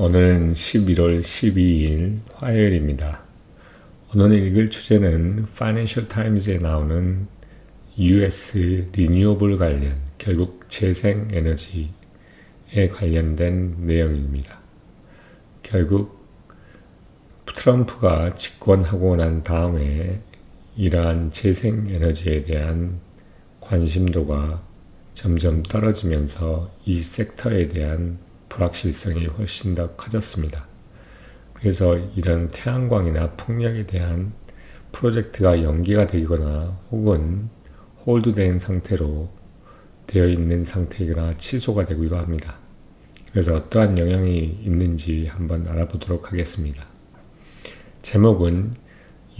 오늘은 11월 12일 화요일입니다. 오늘 읽을 주제는 Financial Times에 나오는 US 리뉴어블 관련, 결국 재생에너지에 관련된 내용입니다. 결국 트럼프가 집권하고 난 다음에 이러한 재생에너지에 대한 관심도가 점점 떨어지면서 이 섹터에 대한 불확실성이 훨씬 더 커졌습니다. 그래서 이런 태양광이나 풍력에 대한 프로젝트가 연기가 되거나 혹은 홀드된 상태로 되어 있는 상태이거나 취소가 되기도 합니다. 그래서 어떠한 영향이 있는지 한번 알아보도록 하겠습니다. 제목은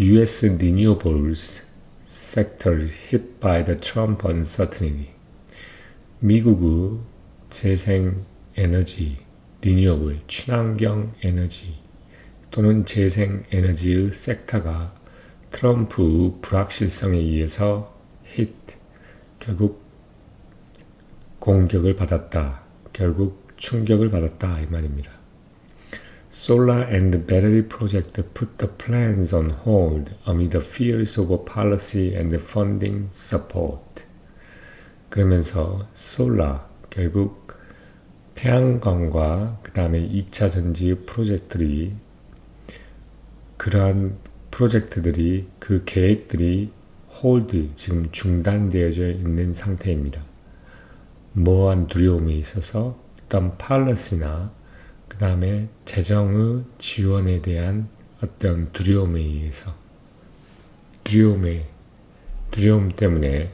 US Renewables Sector Hit by the Trump Uncertainty. 미국의 재생에너지, 리뉴어블, 친환경 에너지 또는 재생에너지의 섹터가 트럼프 불확실성에 의해서 결국 공격을 받았다. 결국 충격을 받았다. 이 말입니다. Solar and battery project put the plans on hold amid the fears of policy and funding support. 그러면서 결국 태양광과 그 다음에 2차 전지 프로젝트들이 그 계획들이 지금 중단되어져 있는 상태입니다. 모호한 두려움에 있어서 어떤 팔러시나 그 다음에 재정의 지원에 대한 어떤 두려움에 의해서 두려움 때문에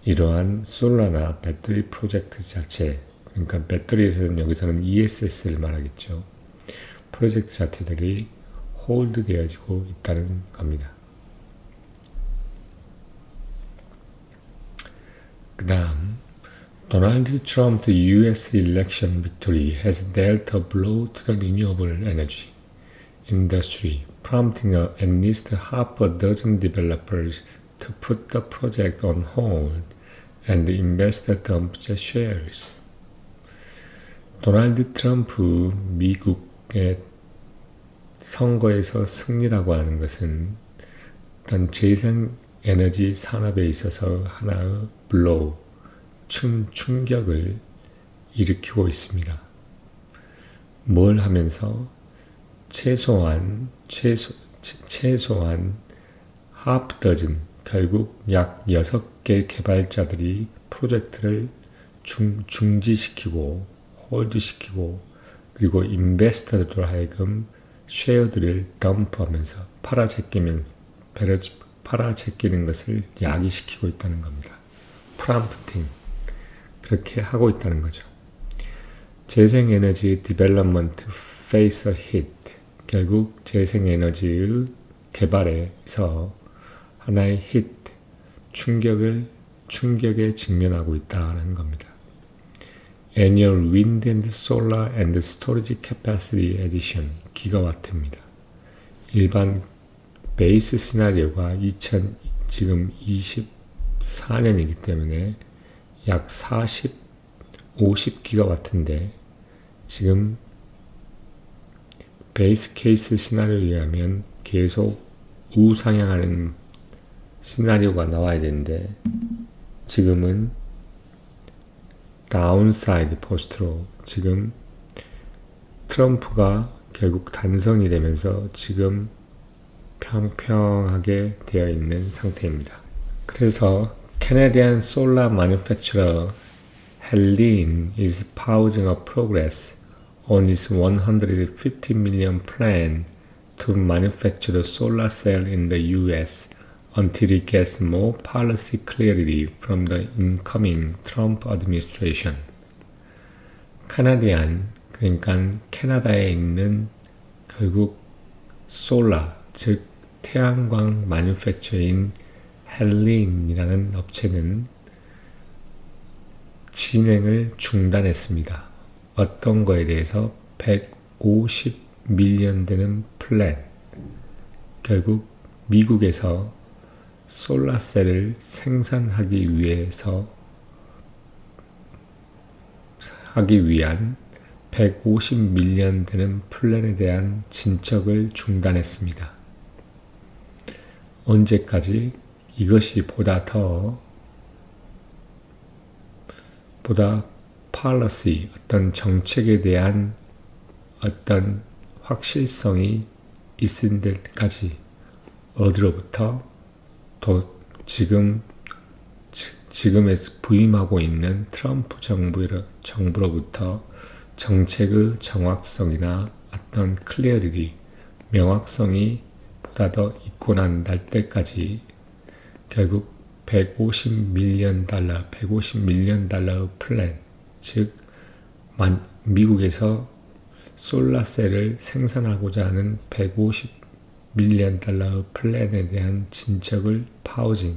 이러한 솔라나 배터리 프로젝트 자체, 그러니까 배터리에서는 여기서는 ESS를 말하겠죠. 프로젝트 자체들이 홀드 되어지고 있다는 겁니다. 그 다음, Donald Trump's U.S. election victory has dealt a blow to the renewable energy industry, prompting at least half a dozen developers to put the project on hold and invest dump the shares. 도널드 트럼프 미국의 선거에서 승리라고 하는 것은 어떤 재생에너지 산업에 있어서 하나의 블로우, 충격을 일으키고 있습니다. 뭘 하면서 최소한 half dozen, 결국 약 6개 개발자들이 프로젝트를 중지시키고 홀드시키고 그리고 인베스터들로 하여금 쉐어들을 덤프하면서 팔아제끼는 것을 야기시키고 있다는 겁니다. 프람프팅 그렇게 하고 있다는 거죠. 재생에너지 디벨롭먼트 페이스 히트, 결국 재생에너지의 개발에서 하나의 충격에 직면하고 있다는 겁니다. Annual Wind and Solar and Storage Capacity Addition 기가와트입니다. 일반 베이스 시나리오가 지금 24년이기 때문에 약 50기가와트인데 지금 베이스 케이스 시나리오에 의하면 계속 우상향하는 시나리오가 나와야 되는데 지금은 다운사이드 포스트로 지금 트럼프가 결국 단성이 되면서 지금 평평하게 되어 있는 상태입니다. 그래서 Canadian solar manufacturer Heliene is pausing a progress on its 150 million plan to manufacture the solar cell in the US until it gets more policy clarity from the incoming Trump administration. 그러니까 캐나다에 있는 결국 솔라, 즉 태양광 매뉴팩처인 헬린이라는 업체는 진행을 중단했습니다. 어떤 거에 대해서 150밀리언 되는 플랜, 결국 미국에서 솔라셀을 생산하기 위한 150밀리언 되는 플랜에 대한 진척을 중단했습니다. 언제까지 이것이 보다 policy, 어떤 정책에 대한 어떤 확실성이 있은 데까지 어디로부터 지금에 부임하고 있는 트럼프 정부로부터 정책의 정확성이나 어떤 클리어리티, 명확성이 보다 더 있고 난 날 때까지 결국 150밀리언 달러의 플랜, 즉 미국에서 솔라셀을 생산하고자 하는 150밀리언 달러의 플랜에 대한 진척을 파우징,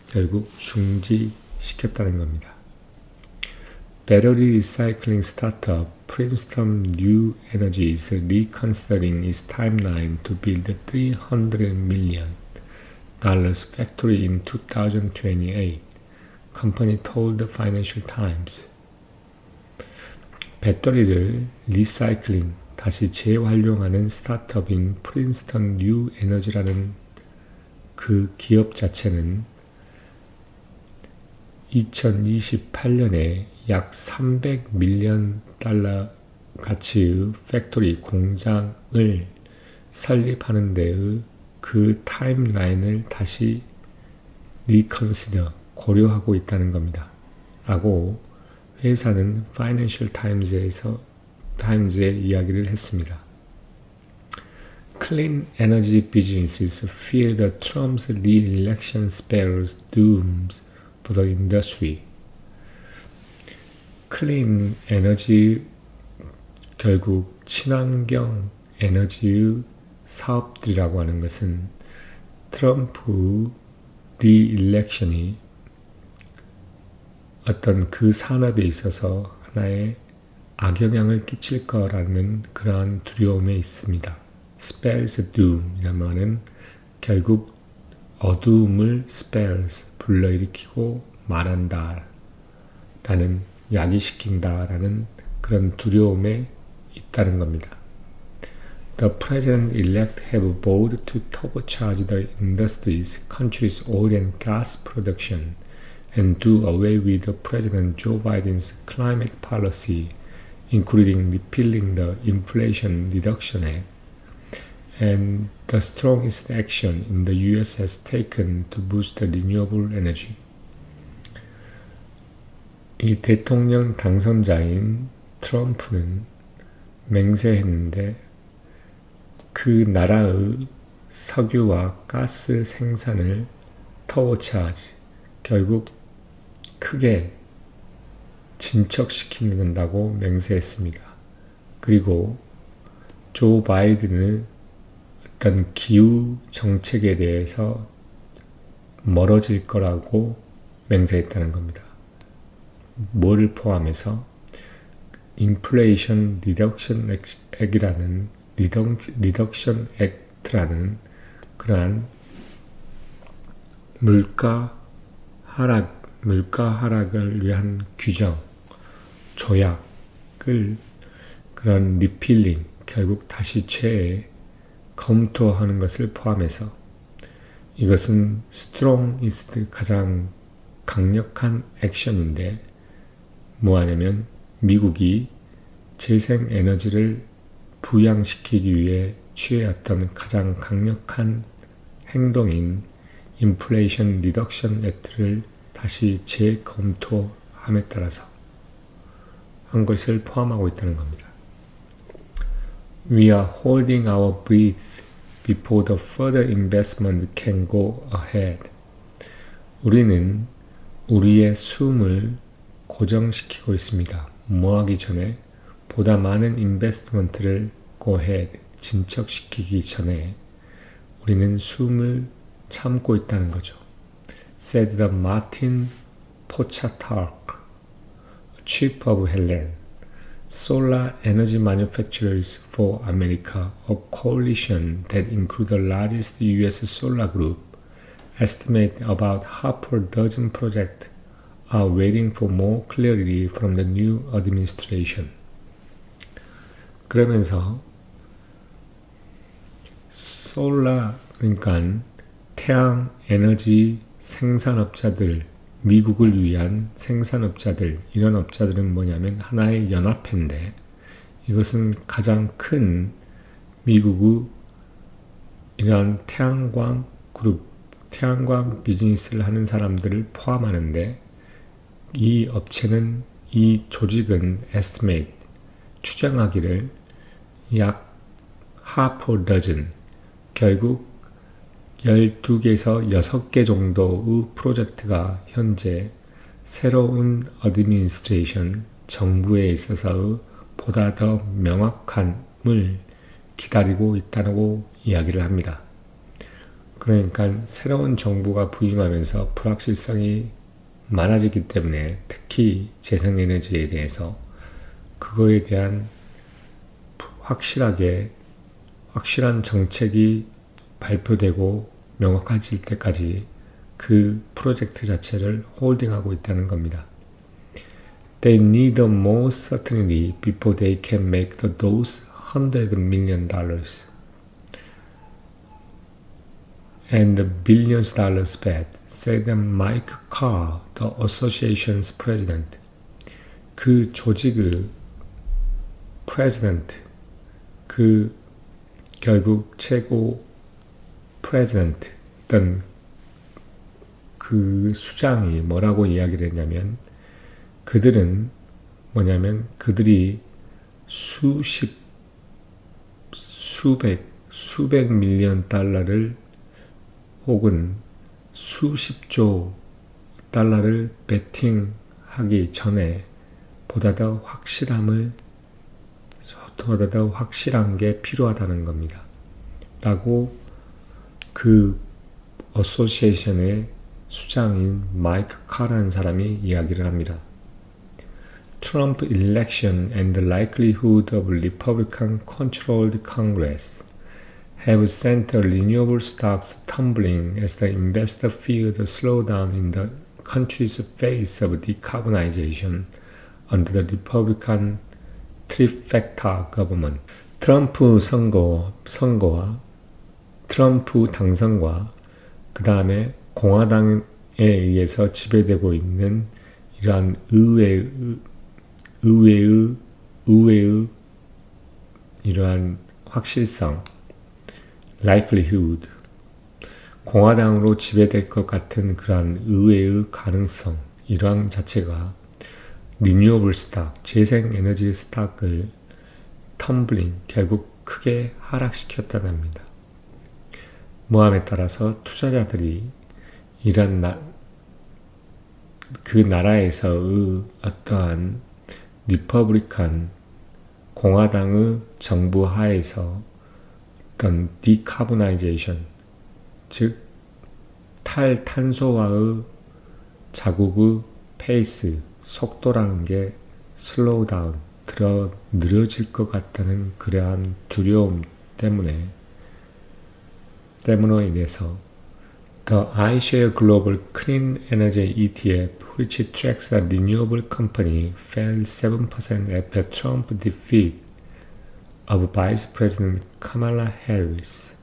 결국 중지시켰다는 겁니다. Battery recycling startup Princeton New Energy is reconsidering its timeline to build a $300 million factory in 2028, company told the Financial Times. 배터리를 리사이클링, 다시 재활용하는 스타트업인 프린스턴 뉴 에너지라는 그 기업 자체는 2028년에 약 300밀리언 달러 가치의 팩토리 공장을 설립하는 데의 그 타임라인을 다시 리컨시더, 고려하고 있다는 겁니다. 라고 회사는 파이낸셜 타임즈에 이야기를 했습니다. Clean energy businesses fear that Trump's re-election spells dooms for the industry. 클린 에너지, 결국 친환경 에너지의 사업들이라고 하는 것은 트럼프 리일렉션이 어떤 그 산업에 있어서 하나의 악영향을 끼칠 거라는 그러한 두려움에 있습니다. spells doom 이라는 결국 어두움을 spells 불러일으키고 말한다 라는, 야기시킨다 라는 그런 두려움에 있다는 겁니다. The president-elect have vowed to turbocharge the industry's country's oil and gas production and do away with the President Joe Biden's climate policy, including repealing the Inflation Reduction Act, and the strongest action in the U.S. has taken to boost renewable energy. 이 대통령 당선자인 트럼프는 맹세했는데 그 나라의 석유와 가스 생산을 터보차지, 결국 크게 진척시킨다고 맹세했습니다. 그리고 조 바이든의 어떤 기후 정책에 대해서 멀어질 거라고 맹세했다는 겁니다. 뭐를 포함해서 인플레이션 리덕션 액이라는 리덕션 액트라는 그러한 물가 하락을 위한 규정, 조약을 그런 리필링, 결국 다시 검토하는 것을 포함해서 이것은 strongest, 가장 강력한 액션인데 뭐하냐면 미국이 재생에너지를 부양시키기 위해 취해왔던 가장 강력한 행동인 인플레이션 리덕션 액트를 다시 재검토함에 따라서 한 것을 포함하고 있다는 겁니다. We are holding our breath before the further investment can go ahead. 우리는 우리의 숨을 고정시키고 있습니다. 뭐하기 전에 보다 많은 인베스트먼트를 go ahead, 진척시키기 전에 우리는 숨을 참고 있다는 거죠. said the Martin Pochatark, chief of Helen, Solar Energy Manufacturers for America, a coalition that includes the largest U.S. solar group, estimate about half a dozen projects are waiting for more clarity from the new administration. 그러면서 솔라 그러니까 태양 에너지 생산업자들, 미국을 위한 생산업자들, 이런 업자들은 뭐냐면 하나의 연합회인데 이것은 가장 큰 미국의 이러한 태양광 그룹, 태양광 비즈니스를 하는 사람들을 포함하는데 이 업체는 이 조직은 estimate 추정하기를 약 half a dozen 결국 12개에서 6개 정도의 프로젝트가 현재 새로운 어드미니스트레이션 정부에 있어서의 보다 더 명확함을 기다리고 있다고 이야기를 합니다. 그러니까 새로운 정부가 부임하면서 불확실성이 많아지기 때문에 특히 재생에너지에 대해서 그거에 대한 확실한 정책이 발표되고 명확해질 때까지 그 프로젝트 자체를 홀딩하고 있다는 겁니다. They need more certainty before they can make those $100 million and billions bet, said Mike Carr, the association's president. 그 조직의 president, 그 결국 최고 프레지던트던 그 수장이 뭐라고 이야기를 했냐면 그들은 뭐냐면 그들이 수백 밀리언 달러를 혹은 수십조 달러를 베팅하기 전에 보다 더 확실한 게 필요하다는 겁니다. 라고 그 어소시에이션의 수장인 마이크 카라는 사람이 이야기를 합니다. Trump election and the likelihood of Republican-controlled Congress have sent renewable stocks tumbling as the investor feared a slowdown in the country's phase of decarbonization under the Republican trifecta government. 트럼프 선거와 트럼프 당선과 그 다음에 공화당에 의해서 지배되고 있는 이러한 의회의 이러한 확실성, likelihood, 공화당으로 지배될 것 같은 그러한 의회의 가능성, 이러한 자체가 리뉴어블 스탁, 재생에너지 스탁을 텀블링, 결국 크게 하락시켰다는 겁니다. 모함에 따라서 투자자들이 이런 그 나라에서의 어떠한 리퍼블리칸 공화당의 정부 하에서 어떤 디카보나이제이션, 즉 탈탄소화의 자국의 페이스, 속도라는 게 슬로우 다운, 느려질 것 같다는 그러한 두려움 때문으로 인해서 The iShares Global Clean Energy ETF, which tracks a renewable company, fell 7% after Trump's defeat of Vice President Kamala Harris,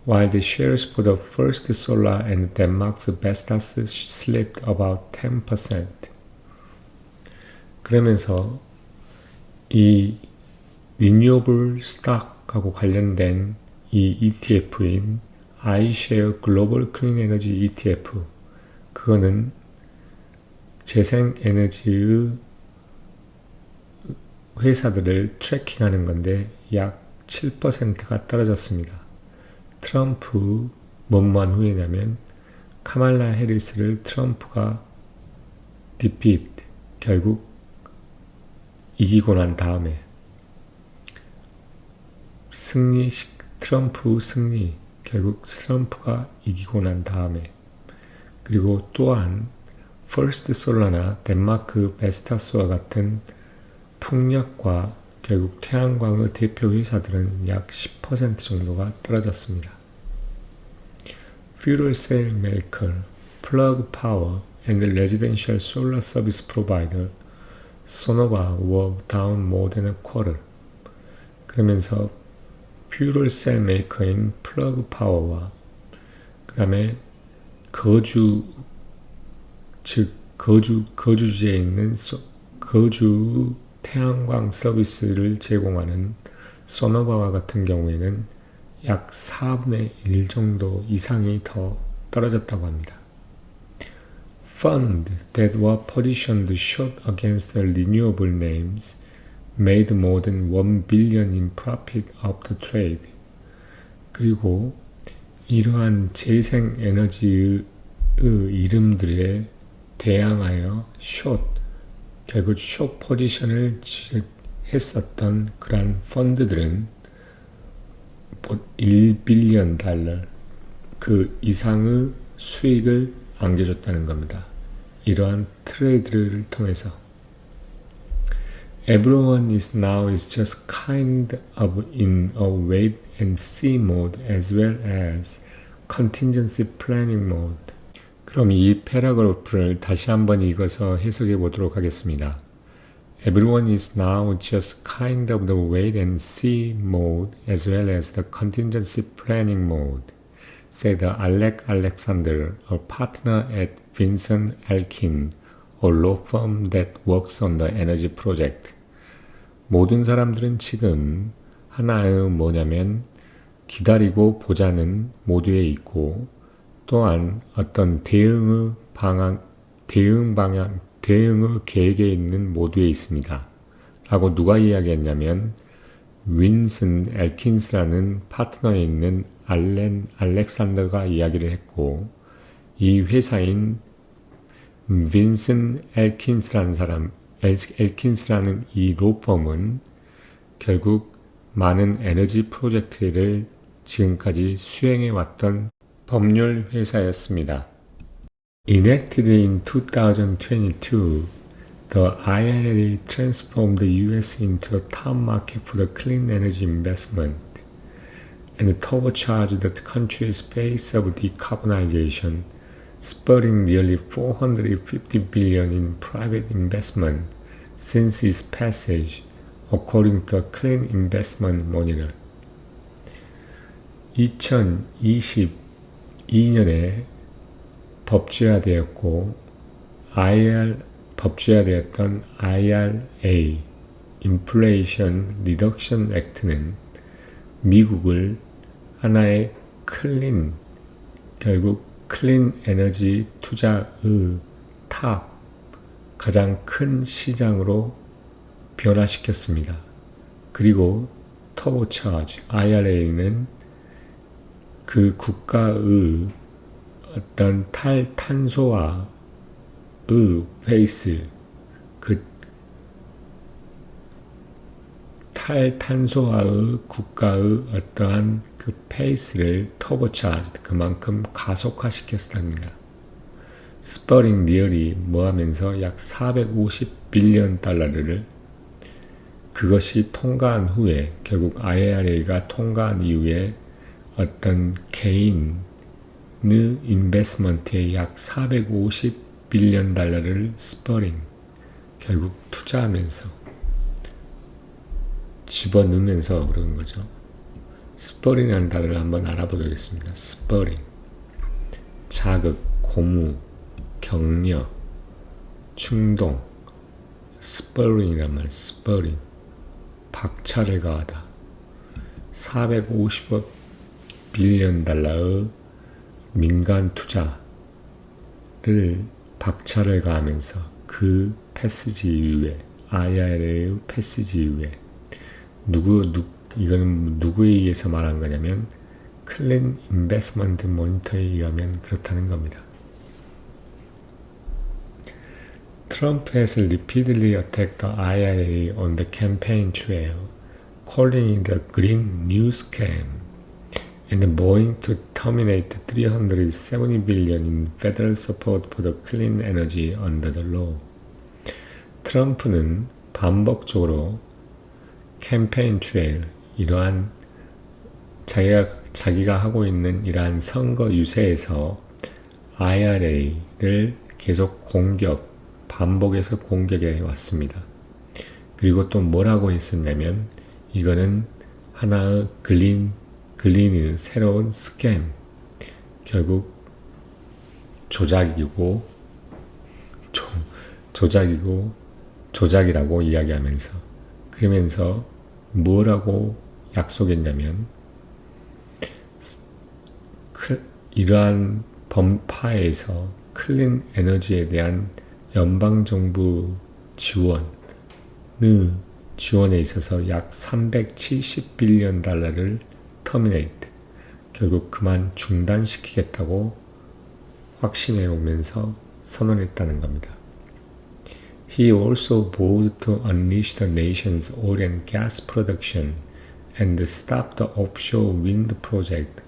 while the shares for the First Solar and Denmark's Vestas slipped about 10%. 그러면서 이 Renewable Stock하고 관련된 이 ETF인 iShares Global Clean Energy ETF, 그거는 재생에너지의 회사들을 트래킹하는 건데 약 7%가 떨어졌습니다. 트럼프 뭐뭐한 후에냐면 카말라 해리스를 트럼프가 defeat, 결국 이기고 난 다음에 트럼프 승리, 결국 트럼프가 이기고 난 다음에, 그리고 또한 퍼스트 솔라나 덴마크 베스타스와 같은 풍력과 결국 태양광의 대표 회사들은 약 10% 정도가 떨어졌습니다. Fuel cell maker, plug power and residential solar service provider Sonova were down more than a quarter. 그러면서 퓨럴 셀 메이커인 플러그 파워와 그 다음에 거주지에 있는 거주 태양광 서비스를 제공하는 소노바와 같은 경우에는 약 4분의 1 정도 이상이 더 떨어졌다고 합니다. Funds that were positioned short against the renewable names made more than 1 billion in profit of the trade. 그리고 이러한 재생에너지의 이름들에 대항하여 결국 숏 포지션을 했었던 그러한 펀드들은 1빌리언 달러 그 이상의 수익을 안겨줬다는 겁니다. 이러한 트레이드를 통해서 Everyone is just kind of in a wait and see mode as well as contingency planning mode. 그럼 이 패러그래프를 다시 한번 읽어서 해석해 보도록 하겠습니다. Everyone is now just kind of the wait and see mode as well as the contingency planning mode, said Alec Alexander, a partner at Vincent Elkin, a law firm that works on the energy project. 모든 사람들은 지금 하나의 뭐냐면 기다리고 보자는 모드에 있고 또한 어떤 대응의 계획에 있는 모드에 있습니다. 라고 누가 이야기했냐면 윈슨 엘킨스라는 파트너에 있는 알렌 알렉산더가 이야기를 했고 이 회사인 윈슨 엘킨스라는 이 로펌은 결국 많은 에너지 프로젝트를 지금까지 수행해왔던 법률 회사였습니다. Enacted in 2022, the IRA transformed the U.S. into a top market for the clean energy investment and turbocharged the country's pace of decarbonization, spurring nearly $450 billion in private investment since its passage, according to a Clean Investment Monitor. 2022년에 법제화되었고 법제화되었던 IRA Inflation Reduction Act는 미국을 하나의 결국 클린 에너지 투자의 가장 큰 시장으로 변화시켰습니다. 그리고 터보차지 IRA는 그 국가의 어떤 탈탄소화의 페이스, 그 탈탄소화의 국가의 어떠한 그 페이스를 터보차지 그만큼 가속화시켰습니다. 스퍼링 니얼이 뭐하면서 약 450빌리언 달러를 그것이 통과한 후에 결국 IRA가 통과한 이후에 어떤 개인의 인베스먼트에 약 450빌리언 달러를 스퍼링 결국 투자하면서 집어넣으면서 그런 거죠. 스퍼링이라는 단어를 한번 알아보겠습니다. 스퍼링 자극, 고무, 격려, 충동 스퍼링이란 말 스퍼링 박차를 가하다 450억 빌리언 달러의 민간 투자를 박차를 가하면서 그 패스지 이후에 IRA의 패스지 이후에 이거는 누구에 의해서 말한 거냐면 클린 인베스먼트 모니터에 의하면 그렇다는 겁니다. Trump has repeatedly attacked the IRA on the campaign trail, calling it a green new scam and vowing to terminate $370 billion in federal support for the clean energy under the law. 트럼프는 반복적으로 캠페인 트레일, 이러한 자기가 하고 있는 이러한 선거 유세에서 IRA를 계속 반복해서 공격해 왔습니다. 그리고 또 뭐라고 했었냐면 이거는 하나의 글린의 새로운 스캠, 결국 조작이라고 이야기하면서, 그러면서 뭐라고 약속했냐면 이러한 범파에서 클린 에너지에 대한 연방정부 지원에 있어서 약 370빌리언 달러를 터미네이트, 결국 그만 중단시키겠다고 확신해 오면서 선언했다는 겁니다. He also vowed to unleash the nation's oil and gas production and stop the offshore wind project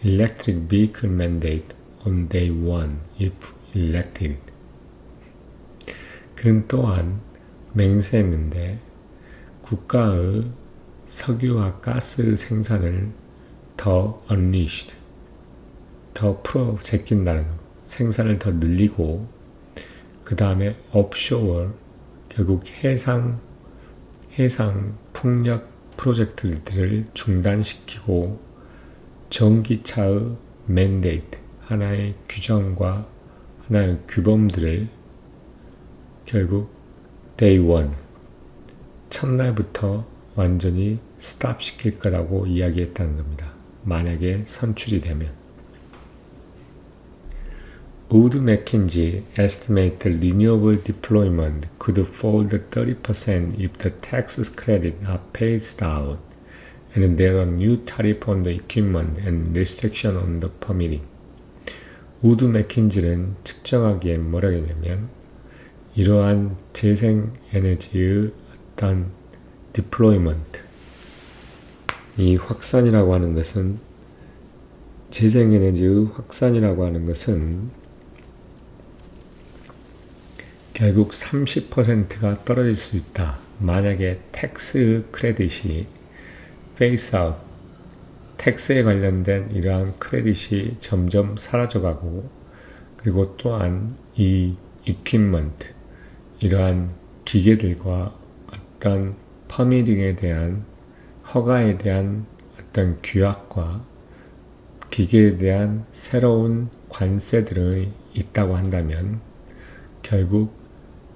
electric vehicle mandate on day one if elected. 그는 또한 맹세했는데 국가의 석유와 가스 생산을 더 unleashed, 더 제낀다는 거, 생산을 더 늘리고, 그 다음에 offshore, 결국 해상 풍력 프로젝트들을 중단시키고 전기차의 mandate, 하나의 규정과 하나의 규범들을 결국 day one, 첫날부터 완전히 스탑 시킬 거라고 이야기했다는 겁니다. 만약에 선출이 되면. Wood Mackenzie estimated renewable deployment could fall 30% if the tax credits are phased out and there are new tariff on the equipment and restriction on the permitting. 우드 맥킨지는 측정하기에 뭐라고 했냐면 이러한 재생에너지의 어떤 deployment, 이 확산이라고 하는 것은, 재생에너지의 확산이라고 하는 것은 결국 30%가 떨어질 수 있다. 만약에 텍스 크레딧이 페이스 아웃, 텍스에 관련된 이러한 크레딧이 점점 사라져가고, 그리고 또한 이 equipment, 이러한 기계들과 어떤 퍼미팅에 대한, 허가에 대한 어떤 규약과 기계에 대한 새로운 관세들이 있다고 한다면 결국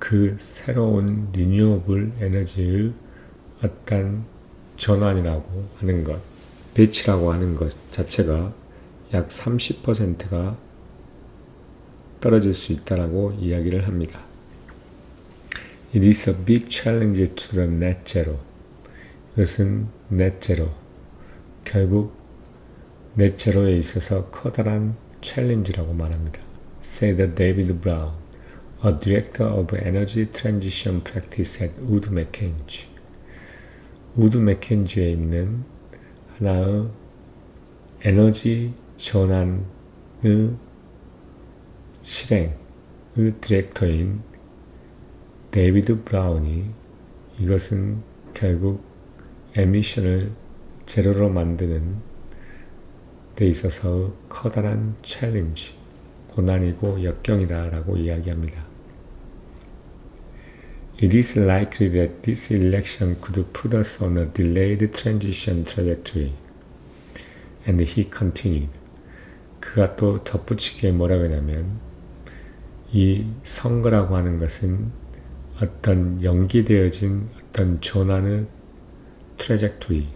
그 새로운 리뉴어블 에너지의 어떤 전환이라고 하는 것, 배치라고 하는 것 자체가 약 30%가 떨어질 수 있다고 이야기를 합니다. It is a big challenge to the net zero. 이것은 net zero, 결국 net zero에 있어서 커다란 챌린지라고 말합니다. said David Brown, a director of energy transition practice at Wood Mackenzie. 우드 맥켄지에 있는 하나의 에너지 전환의 실행의 디렉터인 데이비드 브라운이 이것은 결국 에미션을 제로로 만드는 데 있어서 커다란 챌린지, 고난이고 역경이다라고 이야기합니다. It is likely that this election could put us on a delayed transition trajectory. And he continued. 그가 또 덧붙이기에 뭐라고 하냐면 이 선거라고 하는 것은 어떤 연기되어진 어떤 전환의 트래젝토리,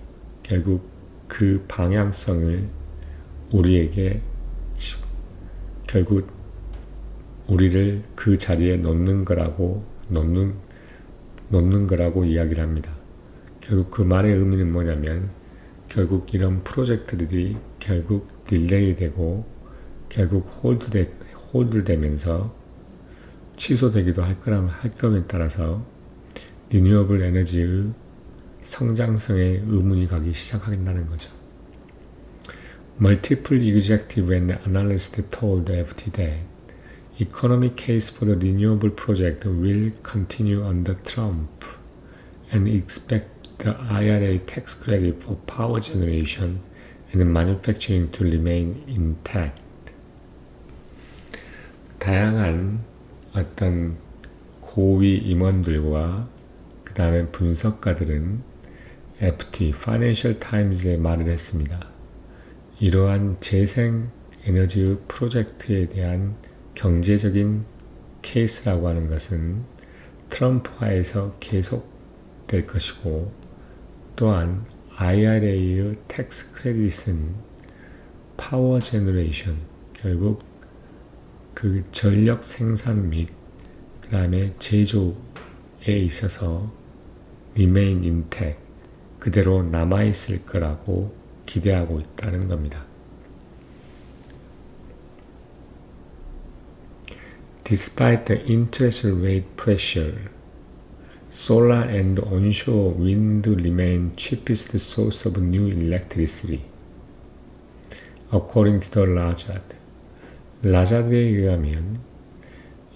결국 그 방향성을 우리에게 결국 우리를 그 자리에 놓는 거라고 이야기를 합니다. 결국 그 말의 의미는 뭐냐면 결국 이런 프로젝트들이 결국 딜레이 되고 결국 홀드되면서 취소되기도 할 거에 따라서 리뉴어블 에너지의 성장성에 의문이 가기 시작한다는 거죠. Multiple executive and analysts told FT that economic case for the renewable project will continue under Trump and expect the IRA tax credit for power generation and manufacturing to remain intact. 다양한 어떤 고위 임원들과 그 다음에 분석가들은 FT, Financial Times에 말을 했습니다. 이러한 재생 에너지 프로젝트에 대한 경제적인 케이스라고 하는 것은 트럼프하에서 계속될 것이고, 또한 IRA의 텍스 크레딧은 파워 제너레이션, 결국 그 전력 생산 및 그 다음에 제조에 있어서 remain intact, 그대로 남아있을 거라고 기대하고 있다는 겁니다. Despite the interest rate pressure, solar and onshore wind remain cheapest source of new electricity, according to the Lazard. 라자드에 의하면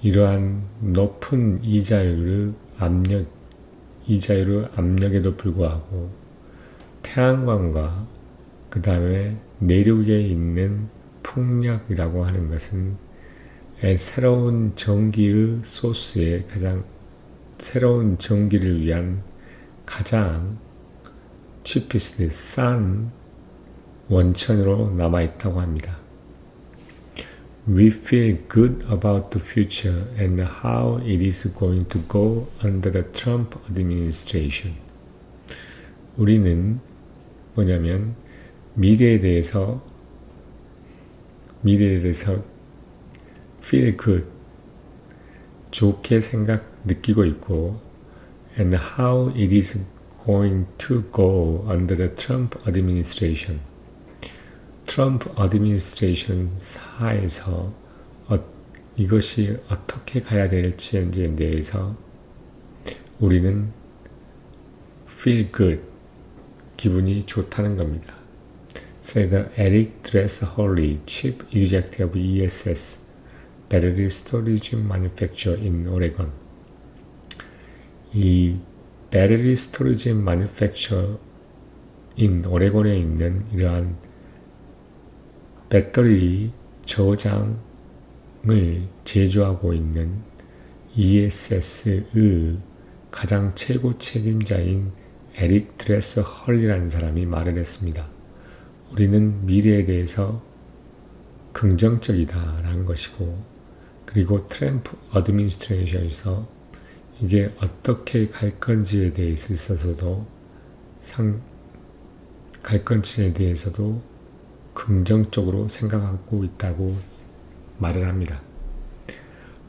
이러한 높은 이자율의 압력에도 불구하고 태양광과 그 다음에 내륙에 있는 풍력이라고 하는 것은 새로운 전기의 소스에 새로운 전기를 위한 가장 cheapest, 싼 원천으로 남아있다고 합니다. We feel good about the future and how it is going to go under the Trump administration. 우리는 뭐냐면 미래에 대해서 feel good, 좋게 느끼고 있고, and how it is going to go under the Trump administration. 트럼프 어드미니스트레이션 하에서 이것이 어떻게 가야 될지에 대해서 우리는 feel good, 기분이 좋다는 겁니다. said Eric Dresser-Hurley, Chief Executive of ESS, Battery Storage Manufacturer in Oregon. 이 Battery Storage Manufacturer in 오레곤에 있는 이러한 배터리 저장을 제조하고 있는 ESS의 가장 최고 책임자인 에릭 드레서 헐리라는 사람이 말을 했습니다. 우리는 미래에 대해서 긍정적이다라는 것이고, 그리고 트럼프 어드미니스트레이션에서 이게 어떻게 갈 건지에 대해서도 긍정적으로 생각하고 있다고 말을 합니다.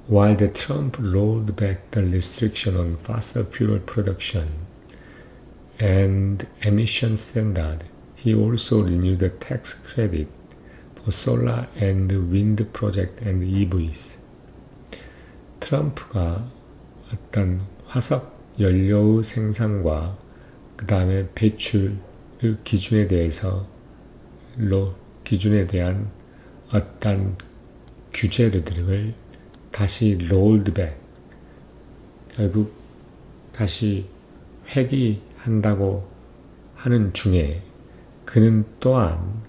While the Trump rolled back the restriction on fossil fuel production and emission standard, he also renewed the tax credit for solar and wind project and EVs. 트럼프가 어떤 화석 연료의 생산과 그 다음에 배출 기준에 대한 어떤 규제들을 다시 rolled back, 결국 다시 회귀한다고 하는 중에 그는 또한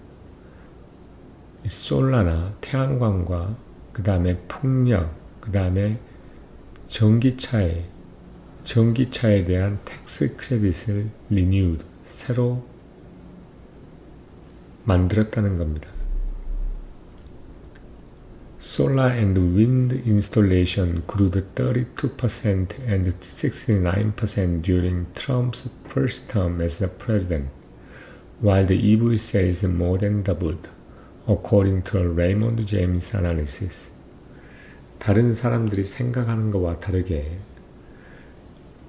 솔라나 태양광과 그 다음에 풍력, 그 다음에 전기차에 대한 텍스 크레딧을 renewed, 새로 만들었다는 겁니다. Solar and wind installation grew 32% and 69% during Trump's first term as the president, while the EV sales more than doubled, according to a Raymond James analysis. 다른 사람들이 생각하는 것과 다르게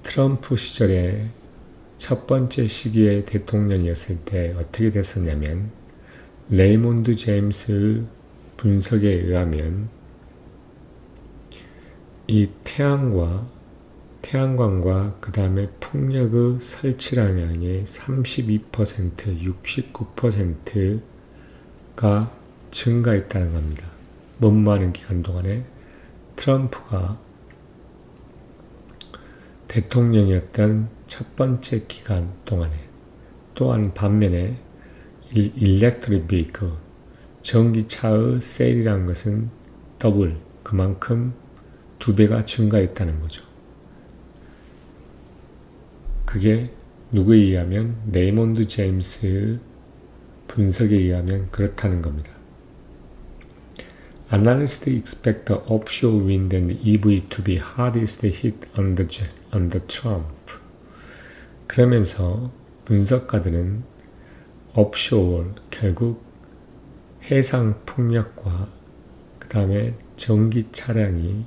트럼프 시절에 첫 번째 시기의 대통령이었을 때 어떻게 됐었냐면, 레이몬드 제임스의 분석에 의하면 이 태양광과 그 다음에 풍력의 설치량의 32%, 69%가 증가했다는 겁니다. 많은 기간 동안에 트럼프가 대통령이었던 첫 번째 기간 동안에, 또한 반면에 일렉트릭 비클, 전기차의 세일이라는 것은 더블, 그만큼 2배가 증가했다는 거죠. 그게 누구에 의하면 레이몬드 제임스 분석에 의하면 그렇다는 겁니다. Analysts expect the offshore wind and EV to be hardest hit under Trump. 그러면서 분석가들은 offshore, 결국 해상 풍력과 그 다음에 전기 차량이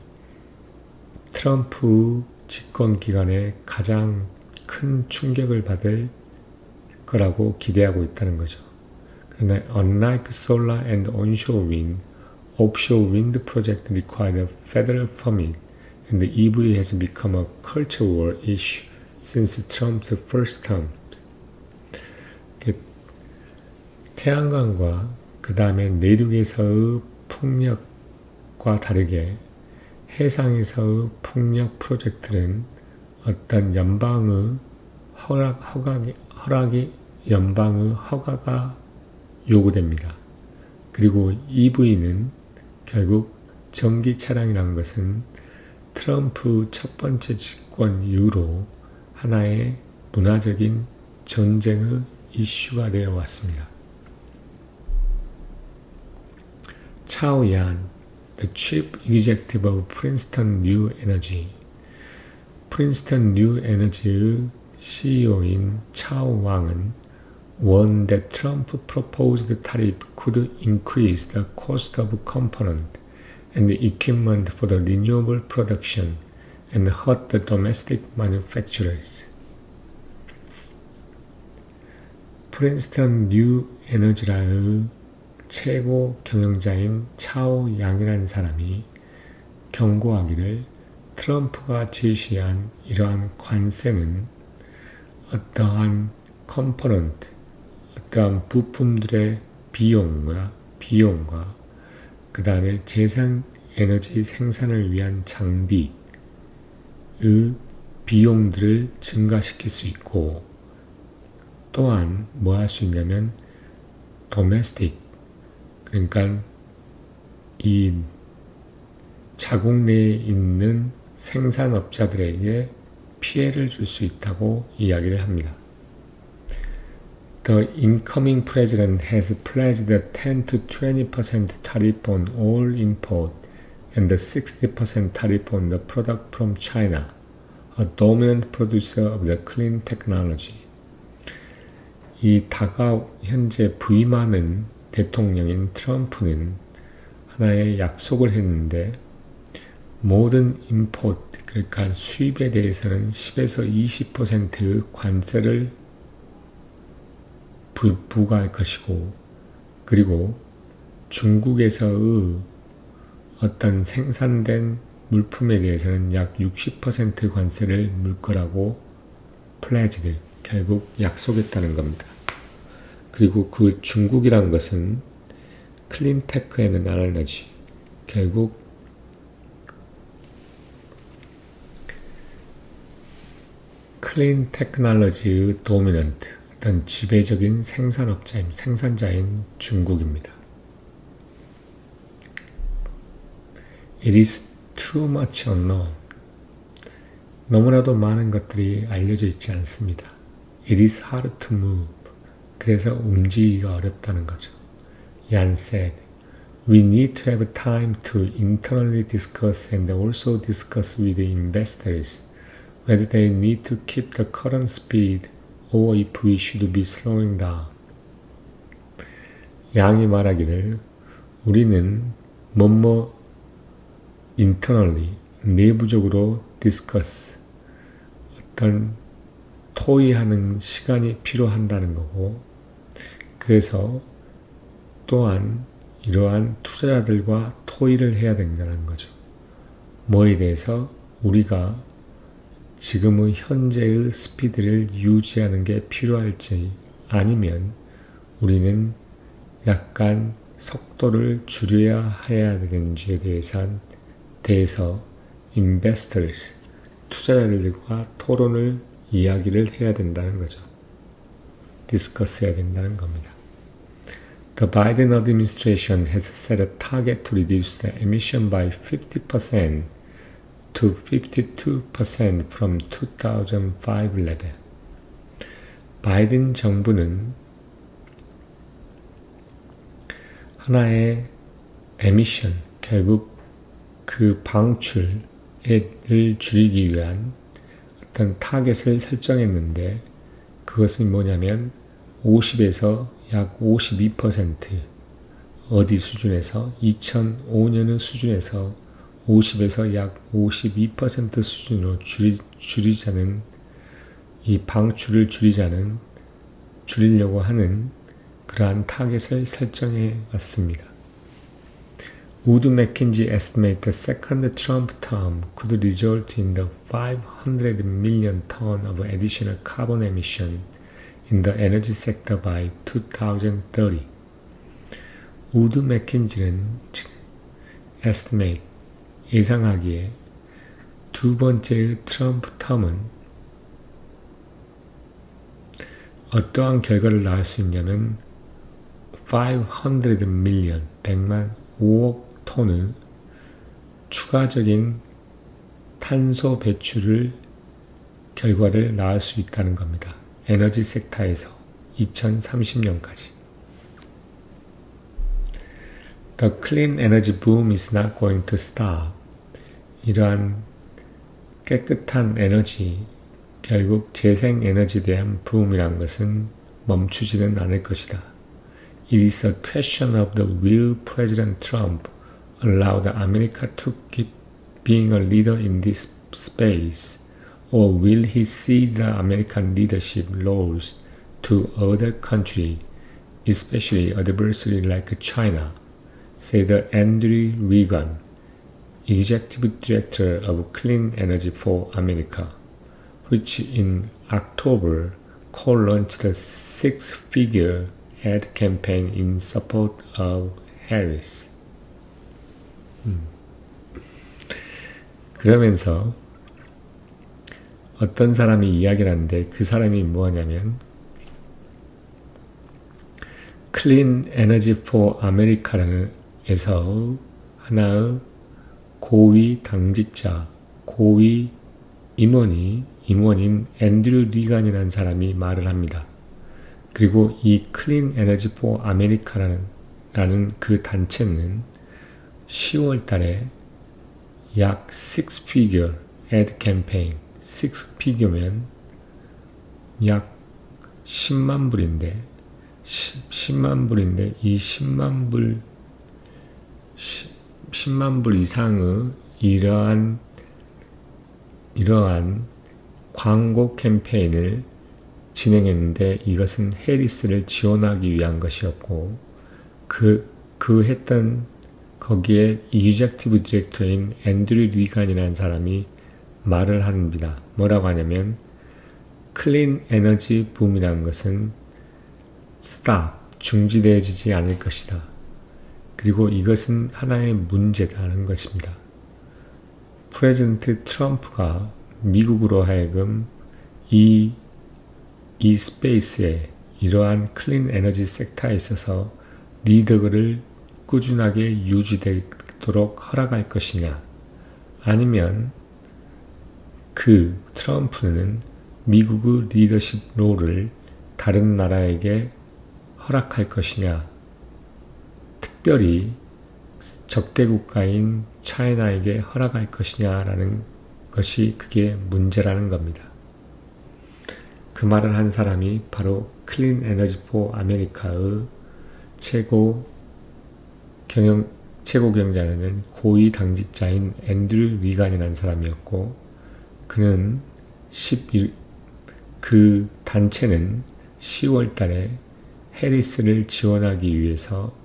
트럼프 집권 기간에 가장 큰 충격을 받을 거라고 기대하고 있다는 거죠. 그러나 unlike solar and onshore wind, offshore wind project require a federal permit, and the EV has become a culture war issue since Trump's first term. 태양광과 그 다음에 내륙에서의 풍력과 다르게 해상에서의 풍력 프로젝트는 어떤 연방의 연방의 허가가 요구됩니다. 그리고 EV는 결국 전기 차량이라는 것은 트럼프 첫 번째 집권 이후로 하나의 문화적인 전쟁의 이슈가 되어 왔습니다. 차오 얀, the chief executive of Princeton New Energy. 프린스턴 뉴 에너지의 CEO인 차오 왕은 warned that Trump proposed tariff could increase the cost of component and equipment for the renewable production and hurt the domestic manufacturers. 프린스턴 뉴 에너지라의 최고 경영자인 차오 양이라는 사람이 경고하기를 트럼프가 제시한 이러한 관세는 어떠한 컴포넌트, 어떠한 부품들의 비용과 그 다음에 재생에너지 생산을 위한 장비의 비용들을 증가시킬 수 있고 또한 뭐 할 수 있냐면 도메스틱, 그러니까 이 자국 내에 있는 생산업자들에게 피해를 줄 수 있다고 이야기를 합니다. The incoming president has pledged a 10 to 20% tariff on all import and a 60% tariff on the product from China, a dominant producer of the clean technology. 이 현재 부임하는 대통령인 트럼프는 하나의 약속을 했는데 모든 임포트, 그러니까 수입에 대해서는 10에서 20%의 관세를 부과할 것이고 그리고 중국에서의 어떤 생산된 물품에 대해서는 약 60% 관세를 물 거라고 플래지드, 결국 약속했다는 겁니다. 그리고 그 중국이란 것은 클린테크 앤 에너지, 결국 클린 테크놀로지의 도미넌트, 어떤 지배적인 생산자인 중국입니다. It is too much unknown. 너무나도 많은 것들이 알려져 있지 않습니다. It is hard to move. 그래서 움직이기가 어렵다는 거죠. Yan said, We need to have time to internally discuss and also discuss with the investors whether they need to keep the current speed or if we should be slowing down. 양이 말하기를 우리는 internally, 내부적으로 discuss, 어떤 토의하는 시간이 필요한다는 거고 그래서 또한 이러한 투자자들과 토의를 해야 된다는 거죠. 뭐에 대해서 우리가 지금의 현재의 스피드를 유지하는 게 필요할지 아니면 우리는 약간 속도를 줄여야 해야 되는지에 대해서 investors, 투자자들과 토론을 이야기를 해야 된다는 거죠. 디스커스 해야 된다는 겁니다. The Biden administration has set a target to reduce the emission by 50% to 52% from 2005 level. 바이든 정부는 하나의 에미션, 결국 그 방출을 줄이기 위한 어떤 타겟을 설정했는데 그것은 뭐냐면 50에서 약 52% 어디 수준에서 2005년의 수준에서 50에서 약 52% 수준으로 줄이자는 이 방출을 줄이려고 하는 그러한 타겟을 설정해 왔습니다. Wood Mackenzie estimate the second Trump term could result in the 500 million ton of additional carbon emission in the energy sector by 2030. 우드 맥켄지는 estimate, 예상하기에 두 번째의 트럼프 텀은 어떠한 결과를 낳을 수 있냐면 500 million, 100만 5억 톤의 추가적인 탄소 배출을 결과를 낳을 수 있다는 겁니다. 에너지 섹터에서 2030년까지. The clean energy boom is not going to stop. 이러한 깨끗한 에너지, 결국 재생에너지에 대한 붐이란 것은 멈추지는 않을 것이다. It is a question of the will President Trump allow the America to keep being a leader in this space, or will he cede the American leadership roles to other countries, especially adversaries like China, said Andrew Wiegand, Executive Director of Clean Energy for America, which in October co-launched a six-figure ad campaign in support of Harris. 그러면서 어떤 사람이 이야기를 하는데 그 사람이 뭐냐면 Clean Energy for America라는 에서 하나의 고위 당직자, 고위 임원인 앤드류 리간이라는 사람이 말을 합니다. 그리고 이 클린 에너지 포 아메리카라는 그 단체는 10월 달에 약 6피겨 ad 캠페인, 6피겨면 약 10만 불인데 이 10만 불 이상의 이러한 광고 캠페인을 진행했는데 이것은 해리스를 지원하기 위한 것이었고 거기에 이규젝티브 디렉터인 앤드류 리간이라는 사람이 말을 합니다. 뭐라고 하냐면 클린 에너지 붐이라는 것은 중지되어지지 않을 것이다. 그리고 이것은 하나의 문제다는 것입니다. 프레지던트 트럼프가 미국으로 하여금 이 스페이스에 이러한 클린 에너지 섹터에 있어서 리더를 꾸준하게 유지되도록 허락할 것이냐 아니면 그 트럼프는 미국의 리더십 롤을 다른 나라에게 허락할 것이냐 특별히 적대 국가인 차이나에게 허락할 것이냐라는 것이 그게 문제라는 겁니다. 그 말을 한 사람이 바로 클린 에너지 포 아메리카의 최고 경영자는 고위 당직자인 앤드류 리간이라는 사람이었고 그는 그 단체는 10월 달에 해리스를 지원하기 위해서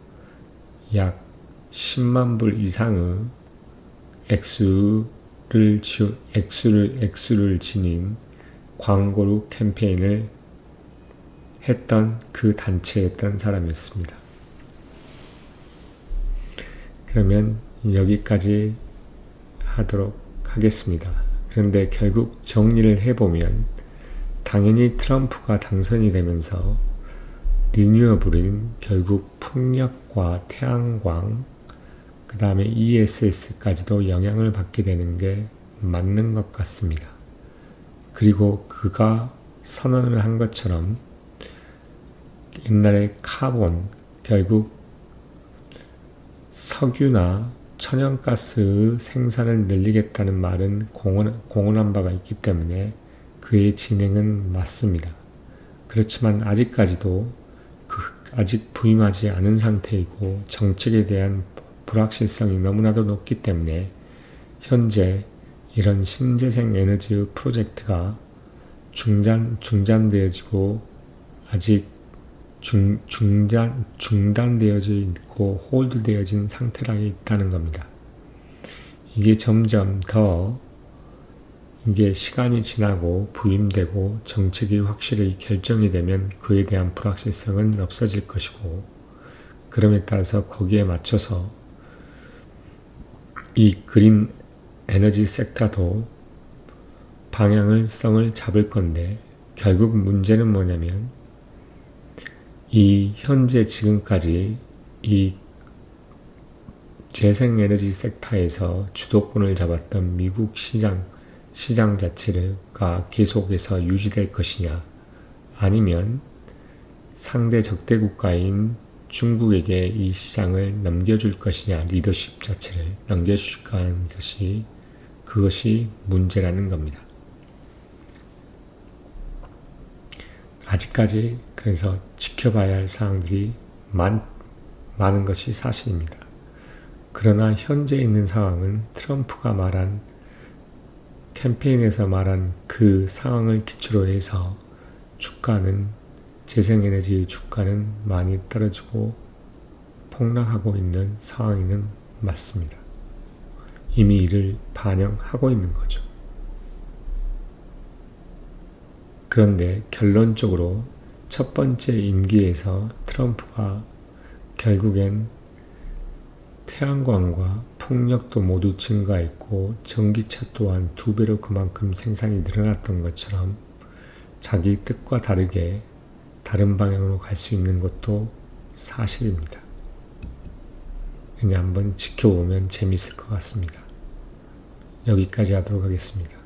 약 10만 불 이상의 액수를 지닌 광고로 캠페인을 했던 그 단체였던 사람이었습니다. 그러면 여기까지 하도록 하겠습니다. 그런데 결국 정리를 해보면 당연히 트럼프가 당선이 되면서 리뉴어블인 결국 풍력과 태양광 그 다음에 ESS까지도 영향을 받게 되는 게 맞는 것 같습니다. 그리고 그가 선언을 한 것처럼 옛날에 카본, 결국 석유나 천연가스의 생산을 늘리겠다는 말은 공언한 바가 있기 때문에 그의 진행은 맞습니다. 그렇지만 아직까지도 아직 부임하지 않은 상태이고 정책에 대한 불확실성이 너무나도 높기 때문에 현재 이런 신재생 에너지의 프로젝트가 중단되어지고 아직 중단되어져 있고 홀드되어진 상태라 있다는 겁니다. 이게 점점 더 이게 시간이 지나고 부임되고 정책이 확실히 결정이 되면 그에 대한 불확실성은 없어질 것이고 그럼에 따라서 거기에 맞춰서 이 그린 에너지 섹터도 방향성을 잡을 건데 결국 문제는 뭐냐면 이 현재 지금까지 이 재생에너지 섹터에서 주도권을 잡았던 미국 시장 자체가 계속해서 유지될 것이냐 아니면 상대 적대 국가인 중국에게 이 시장을 넘겨줄 것이냐 리더십 자체를 넘겨줄까 하는 그것이 문제라는 겁니다. 아직까지 그래서 지켜봐야 할 사항들이 많은 것이 사실입니다. 그러나 현재 있는 상황은 트럼프가 말한 캠페인에서 말한 그 상황을 기초로 해서 재생에너지의 주가는 많이 떨어지고 폭락하고 있는 상황에는 맞습니다. 이미 이를 반영하고 있는 거죠. 그런데 결론적으로 첫 번째 임기에서 트럼프가 결국엔 태양광과 풍력도 모두 증가했고 전기차 또한 2배로 그만큼 생산이 늘어났던 것처럼 자기 뜻과 다르게 다른 방향으로 갈 수 있는 것도 사실입니다. 그냥 한번 지켜보면 재밌을 것 같습니다. 여기까지 하도록 하겠습니다.